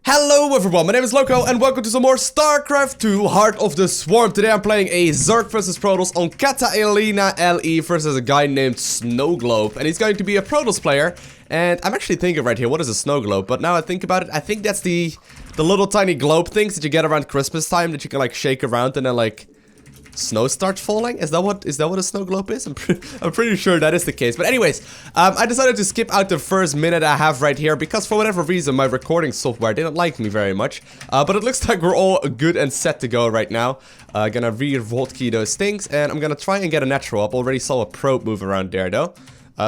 Hello everyone, my name is Lowko and welcome to some more StarCraft 2 Heart of the Swarm. Today I'm playing a Zerg versus Protoss on Catalina LE versus a guy named Snowglobe. And he's going to be a Protoss player. And I'm actually thinking right here, what is a snow globe? But now I think about it, I think that's the little tiny globe things that you get around Christmas time that you can like shake around and then like snow starts falling. Is that what a snow globe is? I'm pretty sure that is the case. But anyways, I decided to skip out the first minute I have right here because for whatever reason my recording software didn't like me very much. But it looks like we're all good and set to go right now. Gonna re-vault key those things and I'm gonna try and get a natural up. Already saw a probe move around there though.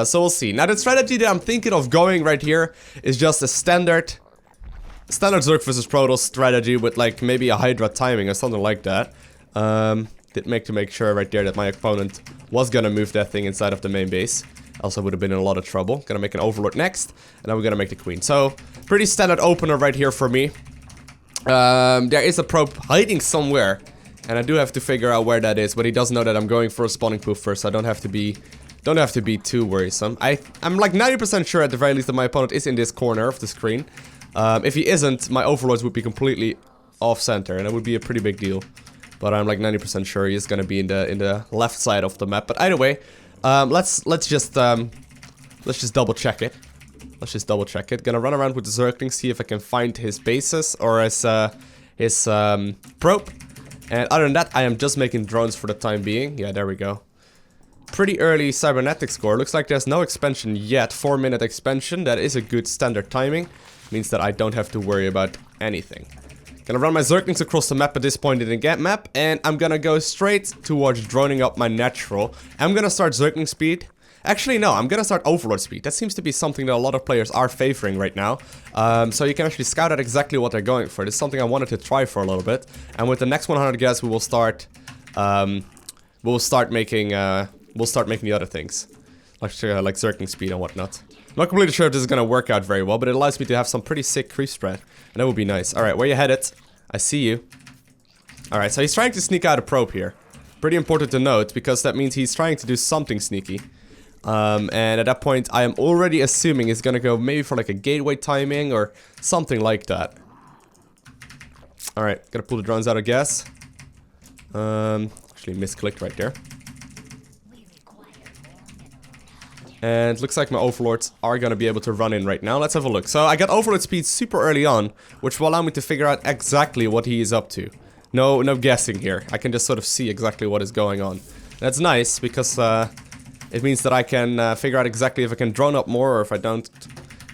So we'll see. Now the strategy that I'm thinking of going right here is just a standard Zerg versus Protoss strategy with like maybe a Hydra timing or something like that. Did make sure right there that my opponent was gonna move that thing inside of the main base. Else I would have been in a lot of trouble. Gonna make an Overlord next, and then we're gonna make the Queen. So, pretty standard opener right here for me. There is a probe hiding somewhere, and I do have to figure out where that is, but he does know that I'm going for a spawning pool first, so I don't have to be too worrisome. I'm like 90% sure at the very least that my opponent is in this corner of the screen. If he isn't, my Overlords would be completely off center, and it would be a pretty big deal. But I'm like 90% sure he is gonna be in the left side of the map. But either way, let's just double check it. Let's just double check it. Gonna run around with the Zerglings, see if I can find his bases or his probe. And other than that, I am just making drones for the time being. Yeah, there we go. Pretty early cybernetic score. Looks like there's no expansion yet. 4-minute expansion. That is a good standard timing. Means that I don't have to worry about anything. Gonna run my Zerglings across the map at this point in the gap map, and I'm gonna go straight towards droning up my natural. I'm gonna start Zergling speed. Actually, no, I'm gonna start Overlord speed. That seems to be something that a lot of players are favoring right now. So you can actually scout out exactly what they're going for. This is something I wanted to try for a little bit. And with the next 100 gas, we will start making the other things, like Zergling speed and whatnot. I'm not completely sure if this is gonna work out very well, but it allows me to have some pretty sick creep spread. And that would be nice. Alright, where you headed? I see you. Alright, so he's trying to sneak out a probe here. Pretty important to note, because that means he's trying to do something sneaky. And at that point, I am already assuming he's gonna go maybe for like a gateway timing or something like that. Alright, gotta pull the drones out of gas. Actually misclicked right there. And looks like my Overlords are gonna be able to run in right now. Let's have a look. So I got Overlord speed super early on, which will allow me to figure out exactly what he is up to. No guessing here. I can just sort of see exactly what is going on. That's nice because it means that I can figure out exactly if I can drone up more or if I don't.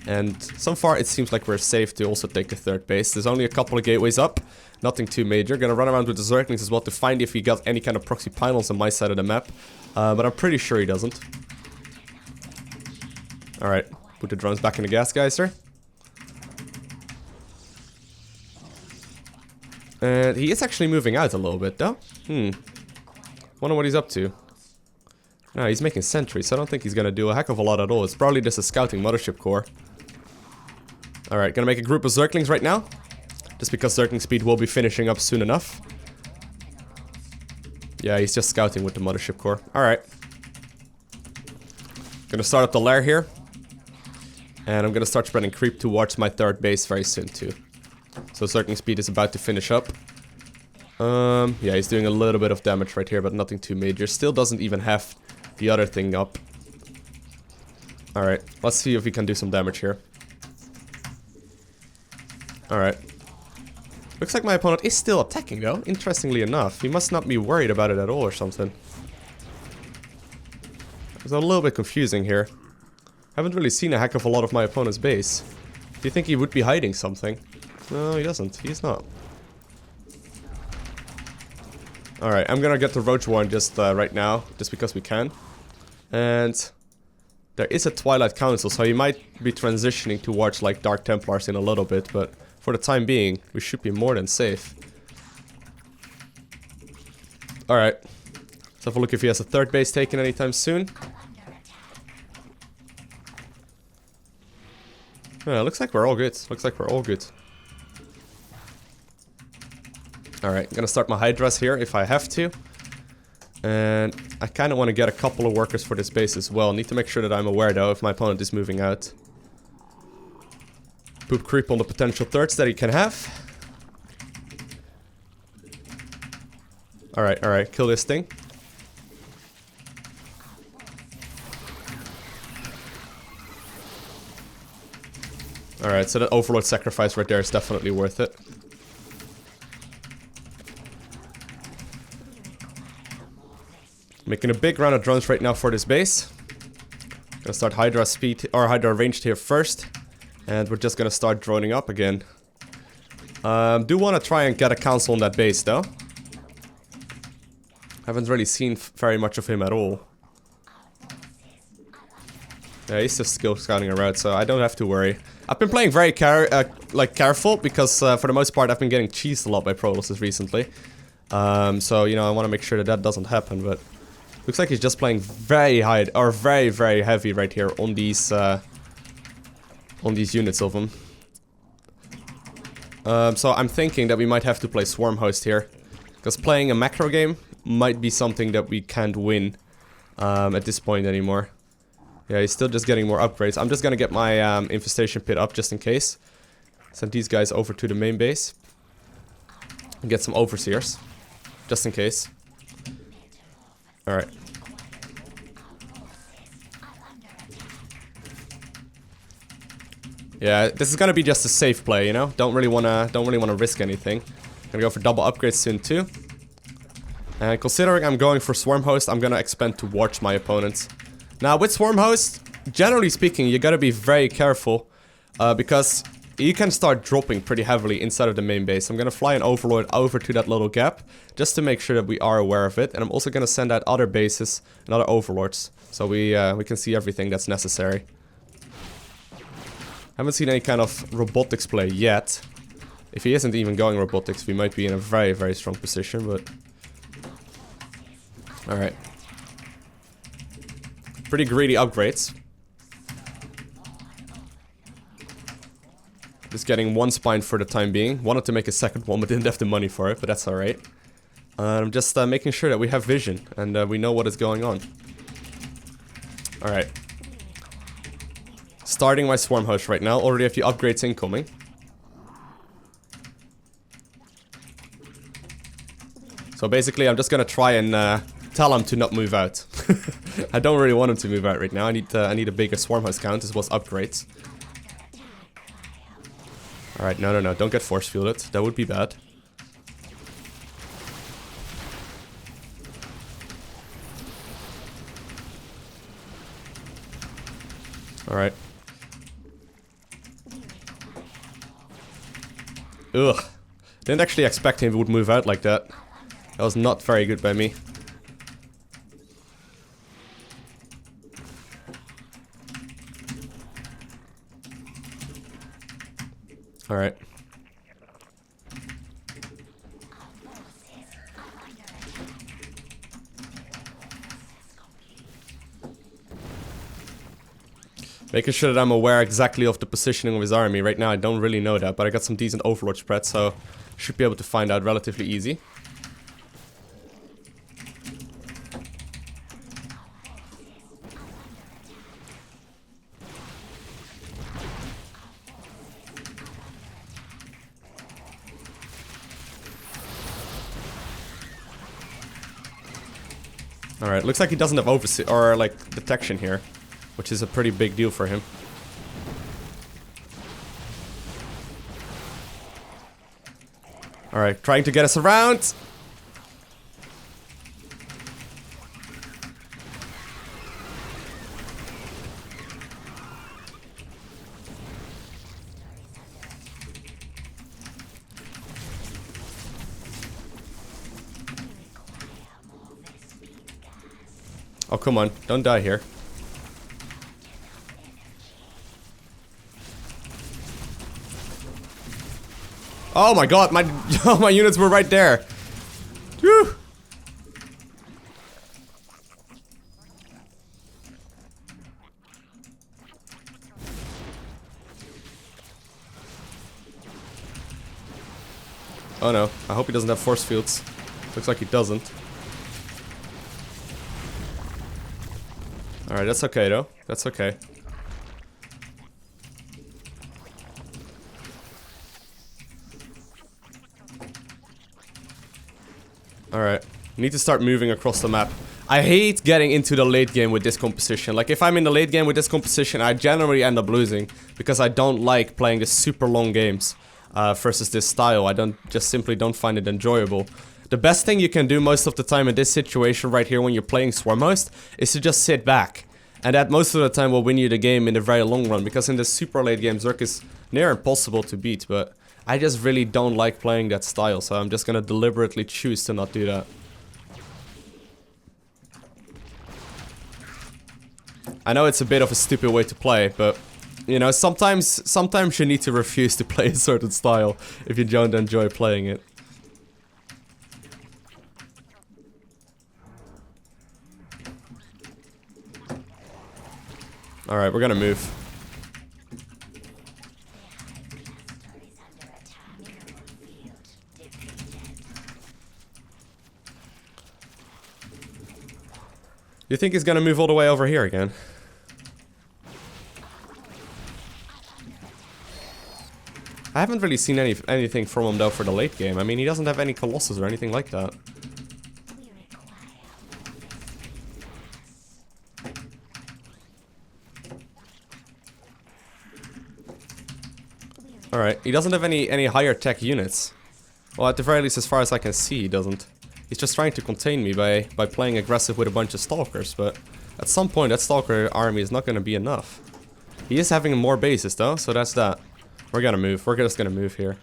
And so far it seems like we're safe to also take the third base. There's only a couple of gateways up. Nothing too major. Gonna run around with the Zerglings as well to find if he got any kind of proxy panels on my side of the map. But I'm pretty sure he doesn't. Alright, put the drones back in the gas geyser. And he is actually moving out a little bit though. Wonder what he's up to. No, he's making sentries, so I don't think he's gonna do a heck of a lot at all. It's probably just a scouting mothership core. Alright, gonna make a group of Zerglings right now. Just because Zergling speed will be finishing up soon enough. Yeah, he's just scouting with the mothership core. Alright. Gonna start up the lair here. And I'm gonna start spreading creep towards my third base very soon too. So Zergling speed is about to finish up. Yeah, he's doing a little bit of damage right here, but nothing too major. Still doesn't even have the other thing up. Alright, let's see if we can do some damage here. Alright. Looks like my opponent is still attacking though, interestingly enough. He must not be worried about it at all or something. It's a little bit confusing here. Haven't really seen a heck of a lot of my opponent's base. Do you think he would be hiding something? No, he doesn't. He's not. Alright, I'm gonna get the Roach Warren just right now, just because we can. And there is a Twilight Council, so he might be transitioning towards like Dark Templars in a little bit, but for the time being, we should be more than safe. Alright. Let's have a look if he has a third base taken anytime soon. Yeah, looks like we're all good. Alright, gonna start my Hydras here if I have to. And I kind of want to get a couple of workers for this base as well. Need to make sure that I'm aware though if my opponent is moving out. Poop creep on the potential thirds that he can have. Alright, kill this thing. Alright, so that Overlord sacrifice right there is definitely worth it. Making a big round of drones right now for this base. Gonna start Hydra speed or Hydra ranged here first. And we're just gonna start droning up again. Do wanna try and get a council on that base though. Haven't really seen very much of him at all. Yeah, he's just skill scouting around, so I don't have to worry. I've been playing very careful because for the most part I've been getting cheesed a lot by Protosses recently. So you know I want to make sure that that doesn't happen. But looks like he's just playing very high or very heavy right here on these units of him. So I'm thinking that we might have to play Swarm Host here, because playing a macro game might be something that we can't win at this point anymore. Yeah, he's still just getting more upgrades. I'm just gonna get my infestation pit up just in case. Send these guys over to the main base. And get some overseers. Just in case. Alright. Yeah, this is gonna be just a safe play, you know? Don't really wanna risk anything. Gonna go for double upgrades soon too. And considering I'm going for Swarm Host, I'm gonna expand towards my opponents. Now, with Swarm Host, generally speaking, you gotta be very careful, because you can start dropping pretty heavily inside of the main base. I'm gonna fly an Overlord over to that little gap, just to make sure that we are aware of it, and I'm also gonna send out other bases and other Overlords, so we can see everything that's necessary. Haven't seen any kind of robotics play yet. If he isn't even going robotics, we might be in a very strong position, but... Alright. Pretty greedy upgrades. Just getting one spine for the time being. Wanted to make a second one, but didn't have the money for it, but that's alright. I'm just making sure that we have vision, and we know what is going on. Alright. Starting my Swarm Host right now. Already a few upgrades incoming. So basically, I'm just gonna try and tell him to not move out. I don't really want him to move out right now. I need a bigger Swarm Host count as well as upgrades. Alright, no, don't get force fielded. That would be bad. Alright. Ugh. Didn't actually expect him would move out like that. That was not very good by me. Alright. Making sure that I'm aware exactly of the positioning of his army. Right now I don't really know that, but I got some decent Overlord spread, so should be able to find out relatively easy. Alright, looks like he doesn't have oversee or like detection here, which is a pretty big deal for him. Alright, trying to get us around. Oh, come on. Don't die here. Oh my god, my units were right there. Whew. Oh no, I hope he doesn't have force fields. Looks like he doesn't. Alright, that's okay though. That's okay. Alright. Need to start moving across the map. I hate getting into the late game with this composition. Like, if I'm in the late game with this composition, I generally end up losing. Because I don't like playing the super long games versus this style. I just simply don't find it enjoyable. The best thing you can do most of the time in this situation right here when you're playing Swarm Host is to just sit back. And that most of the time will win you the game in the very long run. Because in the super late game, Zerg is near impossible to beat. But I just really don't like playing that style. So I'm just gonna deliberately choose to not do that. I know it's a bit of a stupid way to play, but you know, sometimes you need to refuse to play a certain style if you don't enjoy playing it. Alright, we're gonna move. You think he's gonna move all the way over here again? I haven't really seen anything from him though for the late game. I mean, he doesn't have any Colossus or anything like that. Alright, he doesn't have any higher tech units. Well, at the very least, as far as I can see, he doesn't. He's just trying to contain me by playing aggressive with a bunch of Stalkers, but at some point that Stalker army is not gonna be enough. He is having more bases though, so that's that. We're gonna move. We're just gonna move here.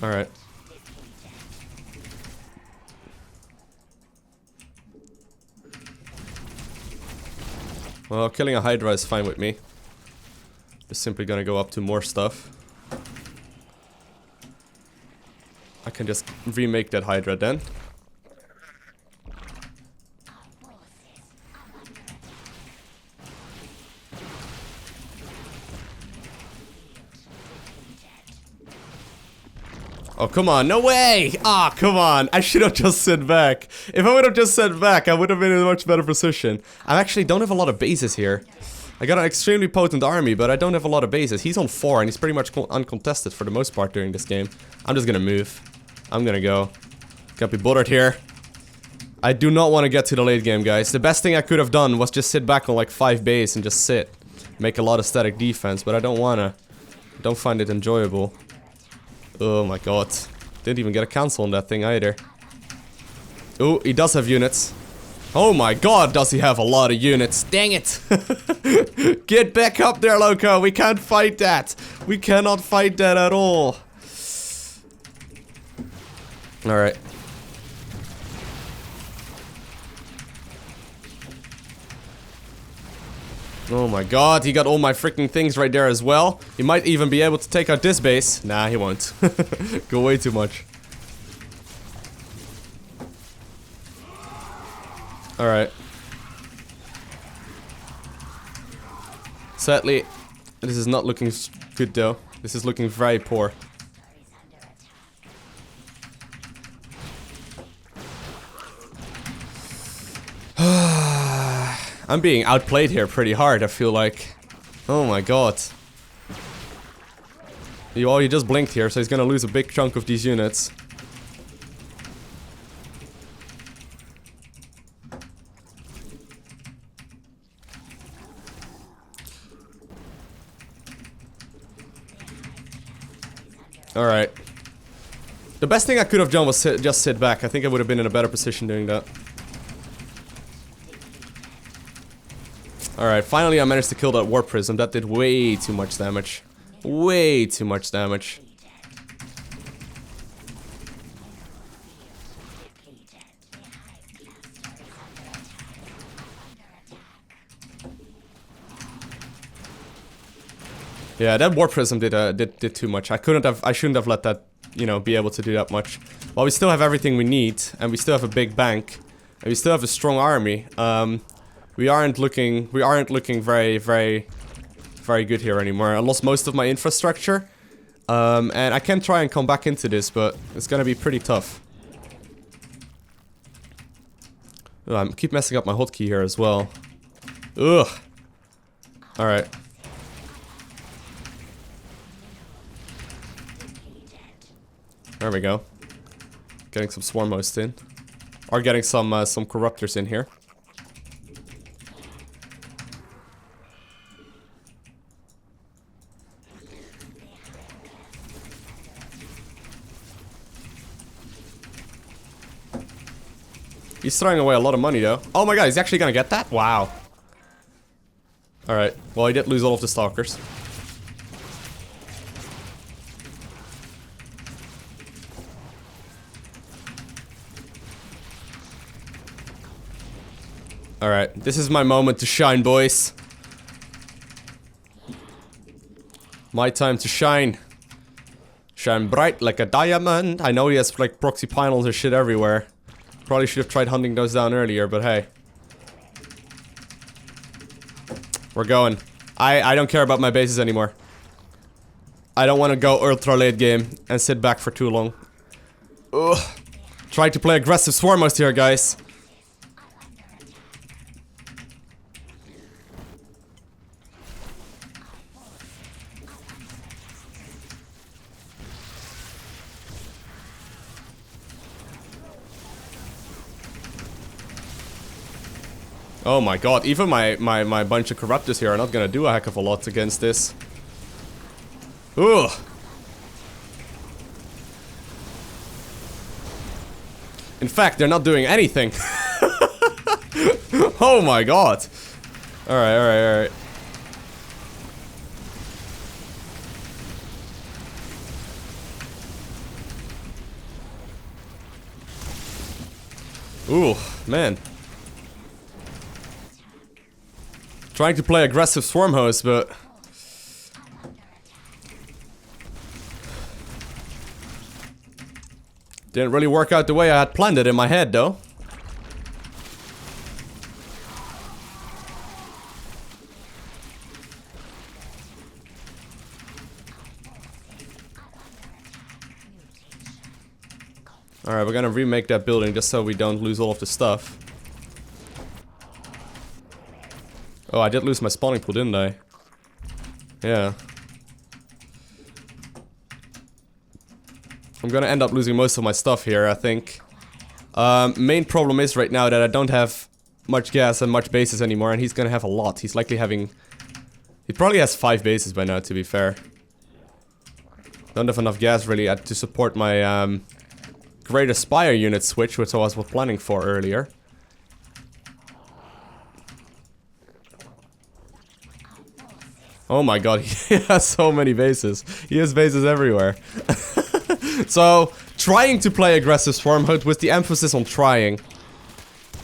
Alright. Well, killing a Hydra is fine with me. Just simply gonna go up to more stuff. I can just remake that Hydra then. Oh, come on, no way! Ah, come on, I should have just sat back. If I would have just sat back, I would have been in a much better position. I actually don't have a lot of bases here. I got an extremely potent army, but I don't have a lot of bases. He's on 4, and he's pretty much uncontested for the most part during this game. I'm just gonna move. I'm gonna go. Can't be bothered here. I do not want to get to the late game, guys. The best thing I could have done was just sit back on like 5 base and just sit. Make a lot of static defense, but I don't wanna. I don't find it enjoyable. Oh my god. Didn't even get a cancel on that thing either. Oh, he does have units. Oh my god, does he have a lot of units. Dang it. Get back up there, Lowko. We can't fight that. We cannot fight that at all. Alright. Oh my god, he got all my freaking things right there as well. He might even be able to take out this base. Nah, he won't. Go way too much. Alright. Sadly, this is not looking good though. This is looking very poor. I'm being outplayed here pretty hard, I feel like. Oh my god. Oh, he just blinked here, so he's gonna lose a big chunk of these units. Alright. The best thing I could have done was just sit back. I think I would have been in a better position doing that. Alright, finally I managed to kill that Warp Prism. That did way too much damage. Way too much damage. Yeah, that Warp Prism did too much. I shouldn't have let that, you know, be able to do that much. Well, we still have everything we need, and we still have a big bank, and we still have a strong army. We aren't looking very good here anymore. I lost most of my infrastructure. And I can try and come back into this, but it's gonna be pretty tough. Oh, I keep messing up my hotkey here as well. Ugh. Alright. There we go. Getting some swarm hosts in. Or getting some corruptors in here. He's throwing away a lot of money though. Oh my god, he's actually gonna get that? Wow. Alright, well he did lose all of the Stalkers. Alright, this is my moment to shine, boys. My time to shine. Shine bright like a diamond. I know he has like proxy panels and shit everywhere. Probably should have tried hunting those down earlier, but hey. We're going. I don't care about my bases anymore. I don't want to go ultra late game and sit back for too long. Ugh. Trying to play aggressive swarm host here, guys. Oh my god, even my bunch of corruptors here are not gonna do a heck of a lot against this. Ugh. In fact, they're not doing anything. Oh my god. Alright, alright, alright. Ooh, man. Trying to play aggressive swarm host, but didn't really work out the way I had planned it in my head, though. Alright, we're gonna remake that building just so we don't lose all of the stuff. Oh, I did lose my spawning pool, didn't I? Yeah. I'm gonna end up losing most of my stuff here, I think. Main problem is right now that I don't have much gas and much bases anymore, and he's gonna have a lot. He's likely having... He probably has 5 bases by now, to be fair. Don't have enough gas, really, to support my, Greater Spire unit switch, which I was planning for earlier. Oh my god, he has so many bases. He has bases everywhere. So, trying to play aggressive swarm host with the emphasis on trying.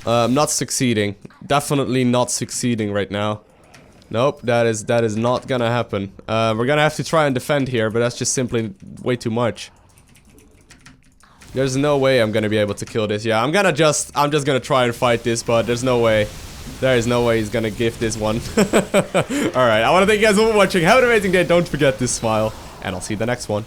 Not succeeding. Definitely not succeeding right now. Nope, that is not gonna happen. We're gonna have to try and defend here, but that's just simply way too much. There's no way I'm gonna be able to kill this. Yeah, I'm just gonna try and fight this, but there's no way. There is no way he's gonna give this one. Alright, I wanna thank you guys for watching. Have an amazing day. Don't forget to smile. And I'll see you in the next one.